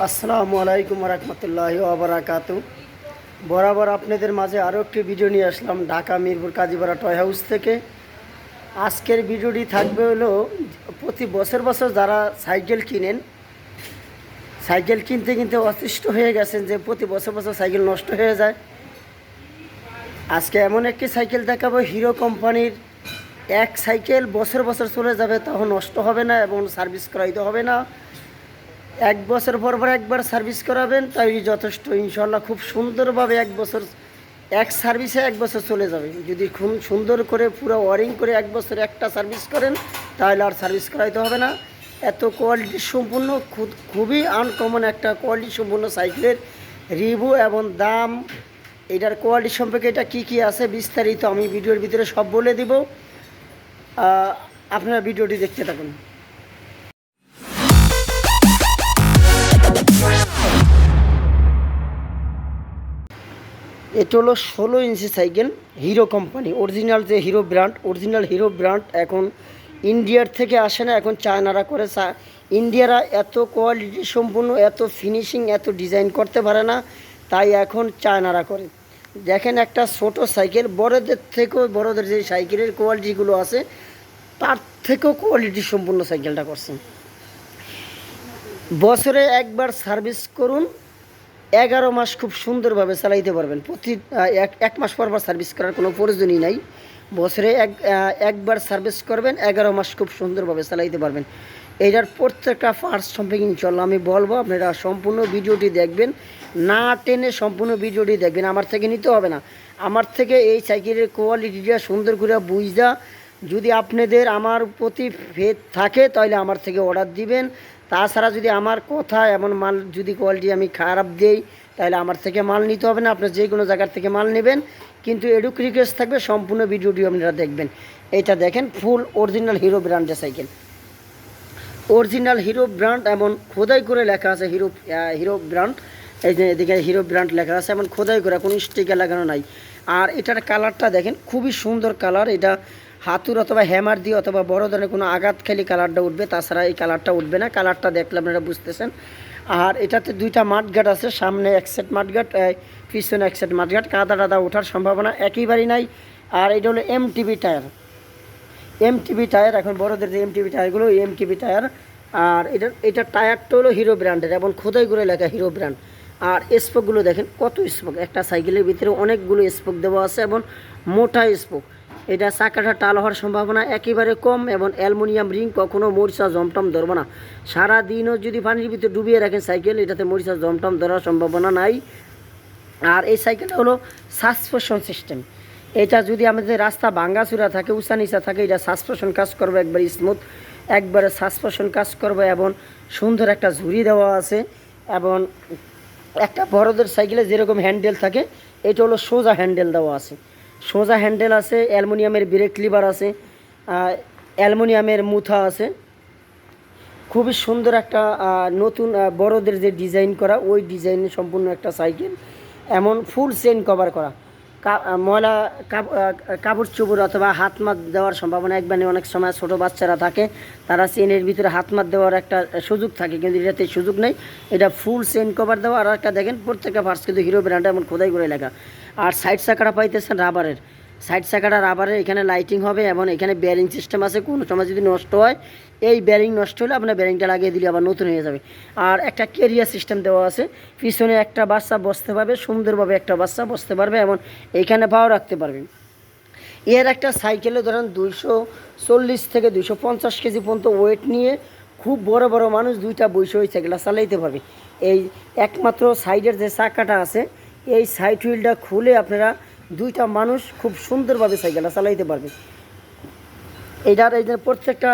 আসসালামু আলাইকুম রহমতুল্লাহি ওয়া বারাকাতু। বরাবর আপনাদের মাঝে আরও একটি ভিডিও নিয়ে আসলাম ঢাকা মিরপুর কাজীপাড়া টয় হাউস থেকে। আজকের ভিডিওটি থাকবে হলো প্রতি বছর বছর যারা সাইকেল কিনেন, সাইকেল কিনতে কিনতে অতিষ্ঠ হয়ে গেছেন যে প্রতি বছর বছর সাইকেল নষ্ট হয়ে যায়। আজকে এমন একটি সাইকেল দেখাবো হিরো কোম্পানির, এক সাইকেল বছর বছর চলে যাবে, তখন নষ্ট হবে না এবং সার্ভিস করাইতে হবে না। এক বছর পর পর একবার সার্ভিস করাবেন, তাই যথেষ্ট। ইনশাল্লাহ খুব সুন্দরভাবে এক বছর, এক সার্ভিসে এক বছর চলে যাবে। যদি খুব সুন্দর করে পুরো ওয়ারিং করে এক বছর একটা সার্ভিস করেন, তাহলে আর সার্ভিস করাইতে হবে না। এত কোয়ালিটি সম্পূর্ণ, খুবই আনকমন একটা কোয়ালিটি সম্পূর্ণ সাইকেলের রিভিউ এবং দাম, এটার কোয়ালিটি সম্পর্কে এটা কী কী আছে বিস্তারিত আমি ভিডিওর ভিতরে সব বলে দিব। আপনারা ভিডিওটি দেখতে থাকুন। এটা হলো 16 ইঞ্চি সাইকেল, হিরো কোম্পানি অরিজিনাল, যে hero brand, original hero brand. এখন ইন্ডিয়ার থেকে আসে না, এখন চায়নারা করে। ইন্ডিয়ারা এত কোয়ালিটি সম্পূর্ণ, এত ফিনিশিং, এত ডিজাইন করতে পারে না, তাই এখন চায়নারা করে। দেখেন একটা ছোট সাইকেল, বড়দের থেকেও, বড়দের যে সাইকেলের কোয়ালিটিগুলো আছে তার থেকেও কোয়ালিটি সম্পূর্ণ সাইকেলটা করছেন। বছরে একবার সার্ভিস করুন, 11 মাস খুব সুন্দরভাবে চালাইতে পারবেন। প্রতি এক মাস পর পর সার্ভিস করার কোনো প্রয়োজনই নাই। বছরে একবার সার্ভিস করবেন, 11 মাস খুব সুন্দরভাবে চালাইতে পারবেন। এইটার প্রত্যেকটা পার্টস সম্পর্কে ইনশাল্লাহ আমি বলবো, আপনারা সম্পূর্ণ ভিডিওটি দেখবেন, না টেনে সম্পূর্ণ ভিডিওটি দেখবেন। আমার থেকে নিতে হবে না, আমার থেকে এই সাইকেলের কোয়ালিটিটা সুন্দর করে বুঝা, যদি আপনাদের আমার প্রতি ফেথ থাকে তাহলে আমার থেকে অর্ডার দিবেন। তাছাড়া যদি আমার কথা এমন মাল যদি কোয়ালিটি আমি খারাপ দিই, তাহলে আমার থেকে মাল নিতে হবে না। আপনার যে কোনো জায়গার থেকে মাল নেবেন, কিন্তু এডুক রিকোয়েস্ট থাকবে সম্পূর্ণ ভিডিওটি আপনারা দেখবেন। এটা দেখেন ফুল অরিজিনাল হিরো ব্র্যান্ডের সাইকেল, অরিজিনাল হিরো ব্র্যান্ড, এমন খোদাই করে লেখা আছে হিরো ব্র্যান্ড। এই যে এদিকে হিরো ব্র্যান্ড লেখা আছে, এমন খোদাই করে, কোনো স্টিকার লাগানো নাই। আর এটার কালারটা দেখেন, খুবই সুন্দর কালার। এটা হাতুর অথবা হ্যামার দিয়ে অথবা বড় ধরনের কোনো আঘাত খেলে কালারটা উঠবে, তাছাড়া এই কালারটা উঠবে না। কালারটা দেখলে আপনারা বুঝতেছেন। আর এটাতে দুইটা মাঠগাট আছে, সামনে এক সেট মাঠগাট, পিছনে এক সেট মাঠগাট। কাদা টাদা ওঠার সম্ভাবনা একেবারেই নাই। আর এটা হলো এমটিবি টায়ার, এমটিবি টায়ার, এখন বড়দের যে এমটিবি টায়ারগুলো, এমটিবি টায়ার। আর এটার টায়ারটা হলো হিরো ব্র্যান্ডের এবং খোদাই করে লেখা হিরো ব্র্যান্ড। আর স্পোকগুলো দেখেন কত স্পোক, একটা সাইকেলের ভিতরে অনেকগুলো স্পোক দেওয়া আছে এবং মোটা স্পোক। এটা চাকাটা টাল হওয়ার সম্ভাবনা একেবারে কম এবং অ্যালুমিনিয়াম রিং, কখনো মরিচা জমটম ধরবো না। সারাদিনও যদি পানির ভিতরে ডুবিয়ে রাখেন সাইকেল, এটাতে মরিচা জমটম ধরার সম্ভাবনা নাই। আর এই সাইকেলটা হলো সাসপেনশন সিস্টেম। এটা যদি আমাদের রাস্তা ভাঙ্গাচুরা থাকে, উঁচা নিচা থাকে, এটা সাসপেনশন কাজ করবে একবার স্মুথ, একবারে সাসপেনশন কাজ করবে এবং সুন্দর একটা ঝুড়ি দেওয়া আছে। এবং একটা বড়দের সাইকেলে যেরকম হ্যান্ডেল থাকে, এটা হলো সোজা হ্যান্ডেল দেওয়া আছে, সোজা হ্যান্ডেল আছে। অ্যালুমিনিয়ামের ব্রেক লিভার আছে, অ্যালুমিনিয়ামের মুথা আছে। খুবই সুন্দর একটা নতুন বড়দের যে ডিজাইন করা, ওই ডিজাইন সম্পূর্ণ একটা সাইকেল। এমন ফুল চেন কভার করা, ময়লা কাপড় চোপড় অথবা হাত মাত দেওয়ার সম্ভাবনা একবারে। অনেক সময় ছোটো বাচ্চারা থাকে, তারা চেনের ভিতরে হাত মাত দেওয়ার একটা সুযোগ থাকে, কিন্তু এটাতে সুযোগ নেই। এটা ফুল চেন কভার দেওয়া। আর একটা দেখেন প্রত্যেকটা পার্টস কিন্তু হিরো ব্র্যান্ড এমন খোদাই করে লেখা। আর সাইড চাকাটা পাইতেছেন রাবারের, সাইড চাকাটা রাবারের। এখানে লাইটিং হবে এবং এখানে বেয়ারিং সিস্টেম আছে। কোনো সময় যদি নষ্ট হয়, এই বেয়ারিং নষ্ট হলে আপনার বেয়ারিংটা লাগিয়ে দিলে আবার নতুন হয়ে যাবে। আর একটা ক্যারিয়ার সিস্টেম দেওয়া আছে, পিছনে একটা বাচ্চা বসতে পারবে, সুন্দরভাবে একটা বাচ্চা বসতে পারবে এবং এইখানে পাও রাখতে পারবে। এর একটা সাইকেলে ধরেন 240 থেকে 250 কেজি পর্যন্ত ওয়েট নিয়ে খুব বড় বড় মানুষ দুইটা বসে ওই সাইকেলটা চালাইতে পারবে। এই একমাত্র সাইডের যে চাকাটা আছে, এই সাইড হুইলটা খুলে আপনারা দুইটা মানুষ খুব সুন্দরভাবে সাইকেলটা চালাইতে পারবে। এইটার এই যে প্রত্যেকটা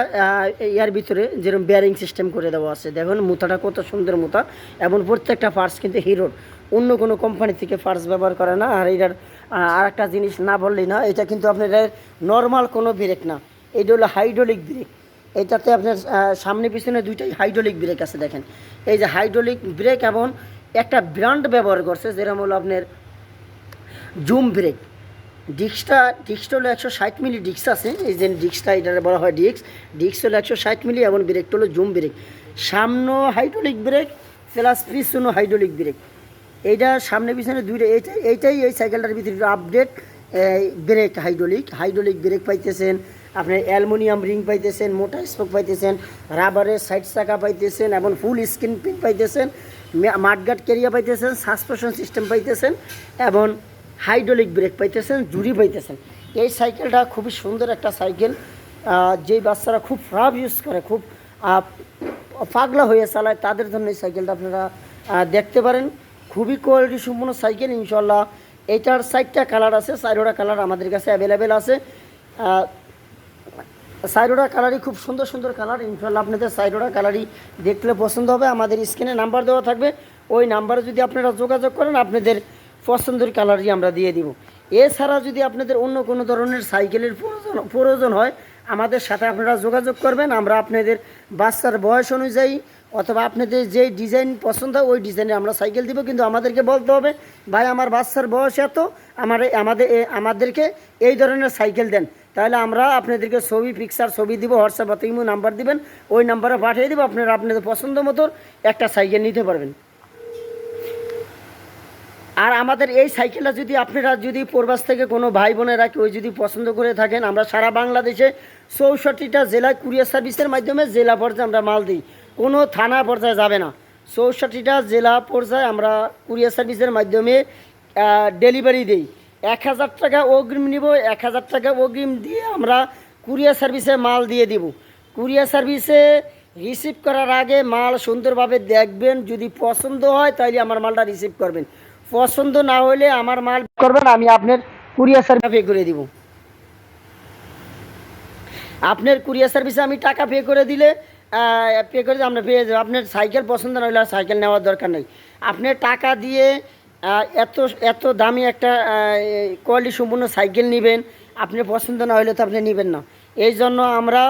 ইয়ার ভিতরে যেরকম বেয়ারিং সিস্টেম করে দেওয়া আছে, দেখুন মুথাটা কত সুন্দর মুথা এবং প্রত্যেকটা পার্টস কিন্তু হিরোর, অন্য কোনো কোম্পানি থেকে পার্টস ব্যবহার করে না। আর এটার আর একটা জিনিস না বললেই না, এটা কিন্তু আপনার নর্মাল কোনো ব্রেক না, এটা হলো হাইড্রোলিক ব্রেক। এটাতে আপনার সামনে পিছনে দুইটাই হাইড্রোলিক ব্রেক আছে। দেখেন এই যে হাইড্রোলিক ব্রেক, এবং একটা ব্র্যান্ড ব্যবহার করছে যেরকম হলো আপনার জুম ব্রেক। ডিস্কটা হলো 160 মিলি ডিস্ক আছে। এই যে ডিস্কটা, এটা বলা হয় ডিস্ক হলো 160 মিলি এবং ব্রেকটা হলো জুম ব্রেক। সামনে হাইড্রোলিক ব্রেক, প্লাস পিছনে হাইড্রোলিক ব্রেক। এইটা সামনে পিছনে দুইটা, এইটাই এই সাইকেলটার ভিতরে আপডেট। ব্রেক হাইড্রোলিক ব্রেক পাইতেছেন, আপনার অ্যালুমিনিয়াম রিং পাইতেছেন, মোটা স্পোক পাইতেছেন, রাবারের সাইড চাকা পাইতেছেন এবং ফুল স্ক্রিন প্রিন্ট পাইতেছেন, মাঠগার্ড ক্যারিয়া পাইতেছেন, সাসপেনশন সিস্টেম পাইতেছেন এবং হাইড্রোলিক ব্রেক পাইতেছেন, জুড়ি পাইতেছেন। এই সাইকেলটা খুবই সুন্দর একটা সাইকেল, যেই বাচ্চারা খুব রাফ ইউজ করে, খুব পাগলা হয়ে চালায়, তাদের জন্য এই সাইকেলটা আপনারা দেখতে পারেন। খুবই কোয়ালিটি সম্পন্ন সাইকেল ইনশাল্লাহ। এইটার 4টা কালার আছে, 4টা কালার আমাদের কাছে অ্যাভেলেবেল আছে। 4টা কালারই খুব সুন্দর সুন্দর কালার, ইনশাল্লাহ আপনাদের 4টা কালারই দেখলে পছন্দ হবে। আমাদের স্ক্রিনে নাম্বার দেওয়া থাকবে, ওই নাম্বারে যদি আপনারা যোগাযোগ করেন আপনাদের পছন্দের কালারই আমরা দিয়ে দিব। এছাড়া যদি আপনাদের অন্য কোনো ধরনের সাইকেলের প্রয়োজন হয় আমাদের সাথে আপনারা যোগাযোগ করবেন। আমরা আপনাদের বাচ্চার বয়স অনুযায়ী অথবা আপনাদের যেই ডিজাইন পছন্দ হয় ওই ডিজাইনে আমরা সাইকেল দিব, কিন্তু আমাদেরকে বলতে হবে ভাই আমার বাচ্চার বয়স এত, আমাদেরকে এই ধরনের সাইকেল দেন। তাহলে আমরা আপনাদেরকে পিকচার ছবি দিব, হোয়াটসঅ্যাপ বা ইমো নাম্বার দিবেন, ওই নাম্বারে পাঠিয়ে দেবো, আপনারা আপনাদের পছন্দ মতো একটা সাইকেল নিতে পারবেন। আর আমাদের এই সাইকেলটা যদি আপনারা যদি প্রবাস থেকে কোনো ভাই বোনেরা কেউ যদি পছন্দ করে থাকেন, আমরা সারা বাংলাদেশে 64টা জেলায় কুরিয়ার সার্ভিসের মাধ্যমে জেলা পর্যায়ে আমরা মাল দিই, কোনো থানা পর্যায়ে যাবে না। 64টা জেলা পর্যায়ে আমরা কুরিয়ার সার্ভিসের মাধ্যমে ডেলিভারি দিই। 1000 টাকা অগ্রিম নিব, 1000 টাকা অগ্রিম দিয়ে আমরা কুরিয়ার সার্ভিসে মাল দিয়ে দিব। কুরিয়ার সার্ভিসে রিসিভ করার আগে মাল সুন্দরভাবে দেখবেন, যদি পছন্দ হয় তাহলে আমার মালটা রিসিভ করবেন, পছন্দ না হলে আমার মাল করবেন, আমি আপনার কুরিয়ার সার্ভিস পে করে দিব। আপনার কুরিয়ার সার্ভিসে আমি টাকা পে করে দিলে আপনি পেয়ে যাবেন। আপনার সাইকেল পছন্দ না হলে সাইকেল নেওয়ার দরকার নেই। আপনি টাকা দিয়ে এত দামি একটা কোয়ালিটি সম্পূর্ণ সাইকেল নেবেন, আপনি পছন্দ না হলে তো আপনি নেবেন না। এই জন্য আমরা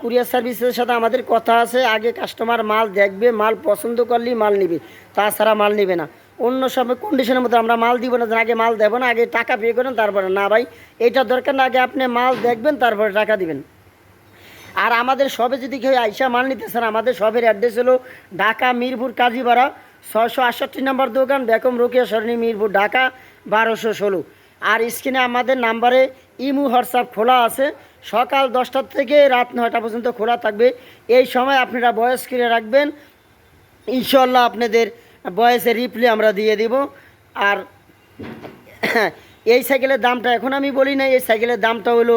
কুরিয়ার সার্ভিসের সাথে আমাদের কথা আছে, আগে কাস্টমার মাল দেখবে, মাল পছন্দ করলেই মাল নেবে, তাছাড়া মাল নেবে না। অন্য সময় কন্ডিশনের মতো আমরা মাল দিব না, আগে মাল দেবো না, আগে টাকা পে করেন তারপরে। না ভাই এটা দরকার না, আগে আপনি মাল দেখবেন তারপরে টাকা দিবেন। আর আমাদের সবে যদি কেউ আইসা মাল নিতে চান, আমাদের সবের অ্যাড্রেস হলো ঢাকা মিরপুর কাজীপাড়া 668 নম্বর দোকান, বেগম রোকেয়া সরণি, মিরপুর, ঢাকা 1216। আর স্ক্রিনে আমাদের নাম্বারে ইমো হোয়াটসঅ্যাপ খোলা আছে, সকাল 10টা থেকে রাত 9টা পর্যন্ত খোলা থাকবে। এই সময় আপনারা ভয়েস করে রাখবেন, ইনশাল্লাহ আপনাদের ভয়েসের রিপ্লাই আমরা দিয়ে দিব। আর এই সাইকেলের দামটা এখন আমি বলি না, এই সাইকেলের দামটা হলো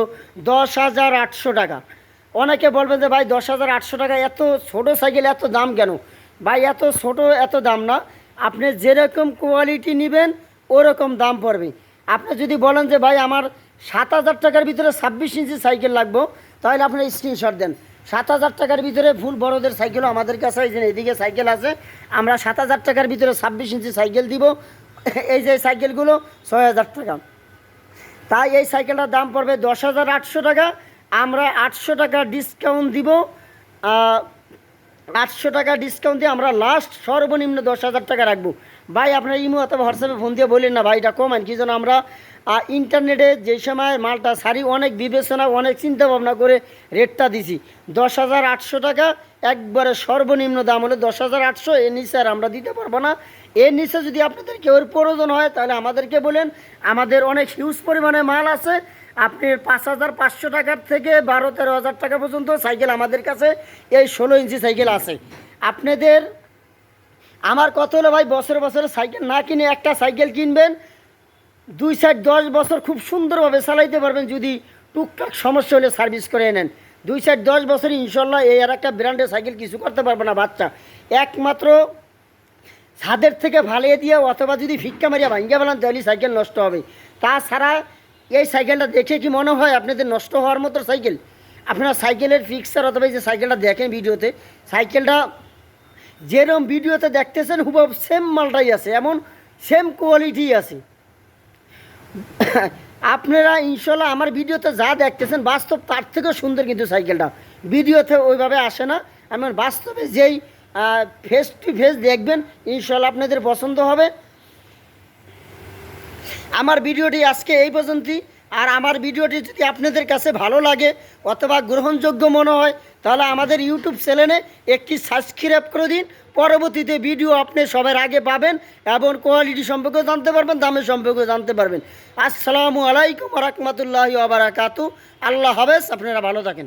10,800 টাকা। অনেকে বলবেন যে ভাই 10,800 টাকা, এত ছোটো সাইকেল এত দাম কেন? ভাই এত ছোটো এত দাম না, আপনি যেরকম কোয়ালিটি নেবেন ওরকম দাম পড়বে। আপনি যদি বলেন যে ভাই আমার 7,000 টাকার ভিতরে 26 ইঞ্চি সাইকেল লাগবো, তাহলে আপনার স্ক্রিনশট দেন। 7,000 টাকার ভিতরে ফুল বড়দের সাইকেলও আমাদের কাছে, এই যে এদিকে সাইকেল আছে, আমরা 7,000 টাকার ভিতরে 26 ইঞ্চি সাইকেল দিব। এই যে সাইকেলগুলো 6,000 টাকা, তাই এই সাইকেলটার দাম পড়বে 10,800 টাকা। আমরা 800 টাকা ডিসকাউন্ট দিব, 800 টাকা ডিসকাউন্ট দিয়ে আমরা লাস্ট সর্বনিম্ন 10,000 টাকা রাখবো। ভাই আপনার ইমো অথবা হোয়াটসঅ্যাপে ফোন দিয়ে বললেন না ভাই এটা কমান, কি যেন আমরা ইন্টারনেটে যে সময় মালটা সারি অনেক বিবেচনা অনেক চিন্তা ভাবনা করে রেটটা দিছি। 10,800 টাকা একবারে সর্বনিম্ন দাম হলো 10,800, এর নিচে আর আমরা দিতে পারবো না। এর নিচে যদি আপনাদের কেউ প্রয়োজন হয় তাহলে আমাদেরকে বলেন, আমাদের অনেক হিউজ পরিমাণে মাল আছে। আপনি 5,500 টাকার থেকে 12-13,000 টাকা পর্যন্ত সাইকেল আমাদের কাছে এই 16 ইঞ্চি সাইকেল আছে। আপনাদের আমার কথা হলো ভাই বছরে বছরে সাইকেল না কিনে একটা সাইকেল কিনবেন, 2-10 বছর খুব সুন্দরভাবে চালাইতে পারবেন, যদি টুকটাক সমস্যা হলে সার্ভিস করে নেন। 2-10 বছর ইনশাল্লাহ এই আর একটা ব্র্যান্ডের সাইকেল কিছু করতে পারবে না বাচ্চা, একমাত্র ছাদের থেকে ফালিয়ে দিয়ে অথবা যদি ফিক্কা মারিয়া ভাঙ্গিয়া ফেলান তাহলে সাইকেল নষ্ট হবে। তাছাড়া এই সাইকেলটা দেখে কি মনে হয় আপনাদের নষ্ট হওয়ার মতো সাইকেল? আপনারা সাইকেলের পিকচার অথবা এই যে সাইকেলটা দেখেন ভিডিওতে, সাইকেলটা যেরকম ভিডিওতে দেখতেছেন হুবহু সেম মালটাই আছে, এমন সেম কোয়ালিটি আছে। আপনারা ইনশাল্লাহ আমার ভিডিওতে যা দেখতেছেন বাস্তব তার থেকেও সুন্দর, কিন্তু সাইকেলটা ভিডিওতে ওইভাবে আসে না। আমার বাস্তবে যেই ফেস টু ফেস দেখবেন ইনশাল্লাহ আপনাদের পছন্দ হবে। আমার ভিডিওটি আজকে এই পর্যন্তই। আর আমার ভিডিওটি যদি আপনাদের কাছে ভালো লাগে অথবা গ্রহণযোগ্য মনে হয় তাহলে আমাদের ইউটিউব চ্যানেলে একটি সাবস্ক্রাইব করে দিন। পরবর্তীতে ভিডিও আপনি সবার আগে পাবেন এবং কোয়ালিটি সম্পর্কে জানতে পারবেন, দামের সম্পর্কে জানতে পারবেন। আসসালামু আলাইকুম ওয়া রাহমাতুল্লাহি ওয়া বারাকাতুহু। আল্লাহ হাফেজ, আপনারা ভালো থাকেন।